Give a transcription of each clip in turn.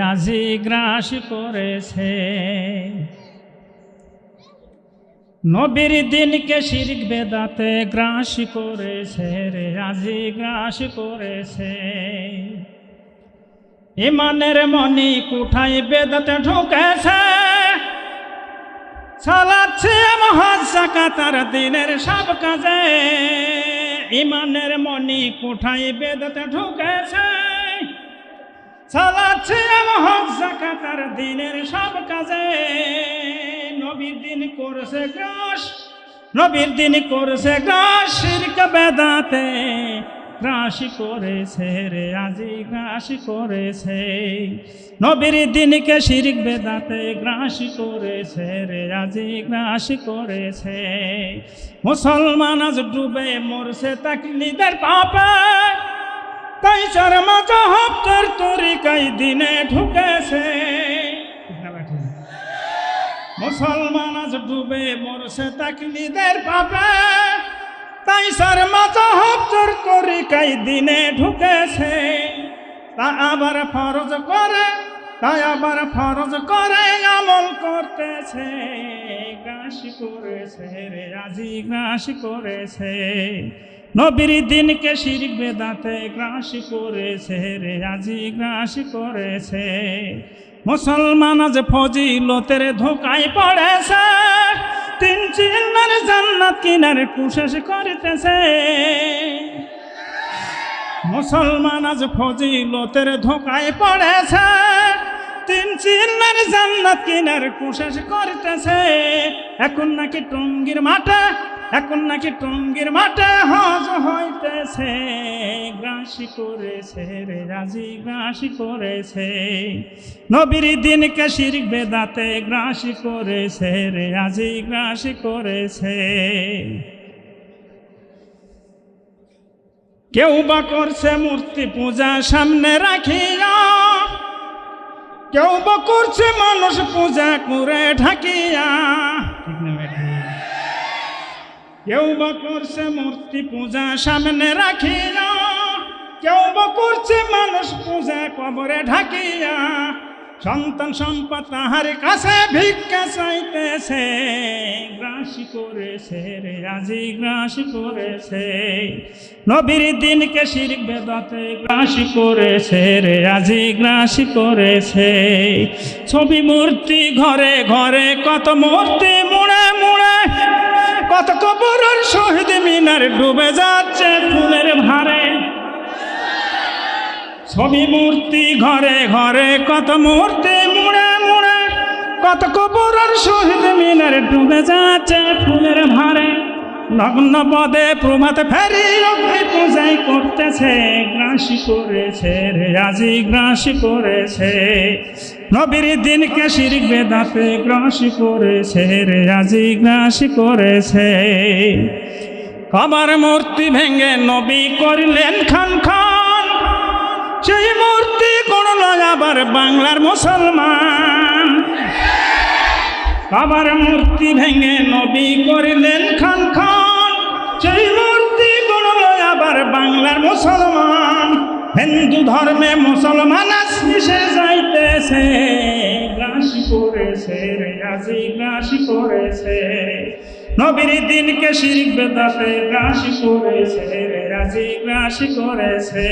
আজি গ্রাস করেছে নবীর দিনকে শিরক বেদাতে গ্রাস করেছে রে আজি গ্রাস করেছে ইমানের মনি কুঠাই বেদাতে ঢুকেছে চালাচ্ছে মহাজ যাকাতার দিনের সব কাজে ইমানের মনি কুঠাই বেদাতে ঢুকেছে চালাচ্ছে মহাজ যাকাতার দিনের সব কাজে নবীর দিন করেছে গ্রাস নবীর দিন করেছে গ্রাস শিরক বেদাতে গ্রাস করেছে রে আজি গ্রাস করেছে নবীর দিনকে শিরক বেদাতে গ্রাস করেছে রে আজি গ্রাস করেছে মুসলমান আজ ডুবে মরছে তাকলিদের পাপে তাই চার মাযহাব তোর তরিকায় দিনে ঢুকেছে মুসলমান আজ ডুবে মরছে তাকলিদের পাপে তাই চার মাযহাব তোর তরিকায় দিনে ঢুকেছে তা আবার ফরজ করে তাই আবার ফরজ করে আমল করতেছে গ্রাস করেছে রে আজি গ্রাস করেছে নবীর দিনকে শিরক বেদাতে গ্রাস করেছে রে আজি গ্রাস করেছে মুসলমান আজ ফজিলতের ধোকায় পড়েছে তিন চিহ্নের জান্নাত কিনার কোশিশ করিতেছে মুসলমান আজ ফজিলতের ধোকায় পড়েছে তিন চিহ্নের জান্নাত কিনার কোশিশ করিতেছে এখন নাকি টঙ্গীর মাঠে হজ হইতেছে গ্রাস করেছে রে আজি গ্রাস করেছে নবীর দিনকে শিরক বেদাতে গ্রাস করেছে রে আজি গ্রাস করেছে কেউ বা করছে মূর্তি পূজা সামনে রাখিয়া কেউ বা করছে মানুষ পূজা করে ঢাকিয়া ঠিক না বেটা কেউ বা করছে মূর্তি পূজা সামনে রাখিয়া কেউ বা করছে মানুষ পূজা কবরে ঢাকিয়া সন্তান সম্পদ তাহার কাছে ভিক্ষা চাইতেছে গ্রাস করেছে রে আজি গ্রাস করেছে নবীর দিনকে শিরক বেদাতে গ্রাস করেছে রে আজি গ্রাস করেছে ছবি মূর্তি ঘরে ঘরে কত মূর্তি মুড়ে মুড়ে কত কবরের শহীদ মিনার ডুবে যাচ্ছে ফুলের ভারে ছবি মূর্তি ঘরে ঘরে কত মূর্তি মুড়ে মুড়ে কত কবরের শহীদ মিনার ডুবে যাচ্ছে ফুলের ভারে নগ্ন পদে প্রভাত ফেরি অগ্নি পূজাই করতেছে গ্রাস করেছে রে আজি গ্রাস করেছে নবীর দিনকে শিরক বেদাতে গ্রাস করেছে রে আজি গ্রাস করেছে কবর মূর্তি ভেঙে নবী করলেন খান খান সেই মূর্তি গড়ল আবার বাংলার মুসলমান কবর মূর্তি ভেঙে নবী করলেন খান খান সেই মূর্তি গড়ল আবার বাংলার মুসলমান হিন্দু ধর্মে মুসলমান মিশে যাইতেছে গ্রাস করেছে রে আজি গ্রাস করেছে নবীর দিনকে শিরক বেদাতে গ্রাস করেছে রে আজি গ্রাস করেছে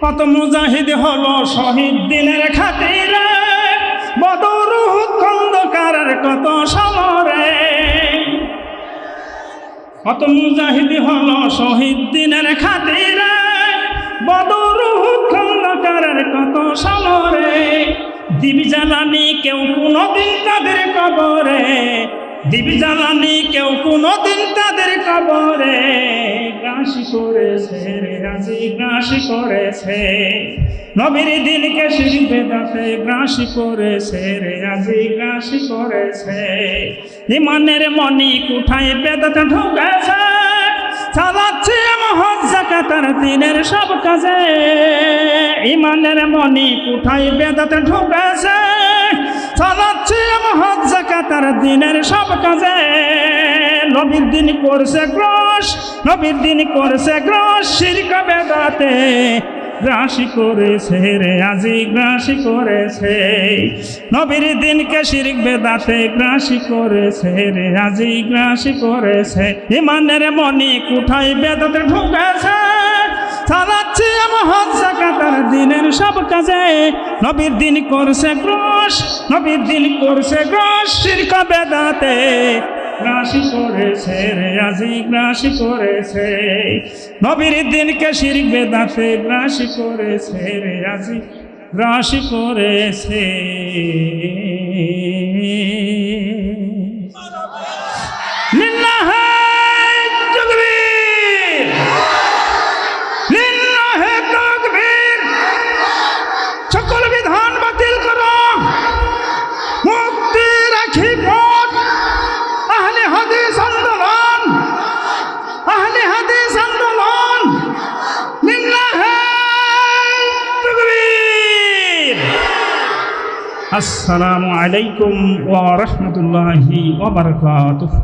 কত মুজাহিদ হলো শহীদ দিনের খাতিরে বদর উহুদ খন্দকারের কত সমরে কত মুজাহিদ হলো শহীদ দিনের খাতিরে বদর উহুদ খন্দকারের কত সমরে দিবি জ্বালানি কেউ কোনদিন তাদের কবরে দিবি জ্বালানি কেউ কোনদিন তাদের কবরে গ্রাস করেছে রে আজি গ্রাস করেছে নবীর দিনকে শিরক বেদাতে গ্রাস করেছে রে আজি গ্রাস করেছে ইমানের মনি কুঠায় বেদাতে ঢুকেছে চালাচ্ছে মহাজ যাকাতার দিনের সব কাজে ইমানের মনি কুঠায় বেদাতে ঢুকেছে চালাচ্ছে মহাজ যাকাতার দিনের সব কাজে নবীর দিন করছে গ্রাস নবীর দিন করছে গ্রাস শিরক বেদাতে গ্রাসী করেছে রে আজি গ্রাসী করেছে নবীর দিনকে শিরক বেদাতে গ্রাসী করেছে রে আজি গ্রাসী করেছে ইমানের মনি কুঠায় বেদাতে ঢুকেছে চালাচ্ছে আমার হজ যাকাতের দিনের সব কাজে নবীর দিন করছে গ্রাস নবীর দিন করছে গ্রাস শিরক বেদাতে গ্রাসী করেছে রে আজি গ্রাসী করেছে নবীর দিনকে শিরক বেদাতে গ্রাসী করেছে রে আজি গ্রাসী করেছে লিল্লাহি তাকবীর লিল্লাহি তাকবীর সকল বিধান বাতিল করো মুক্তি রাখি পথ আহলে হাদিস আন্দোলন আহলে হাদিস আন্দোলন লিল্লাহি তাকবীর আসসালামু আলাইকুম ওয়া রাহমাতুল্লাহি ওয়া বারাকাতুহু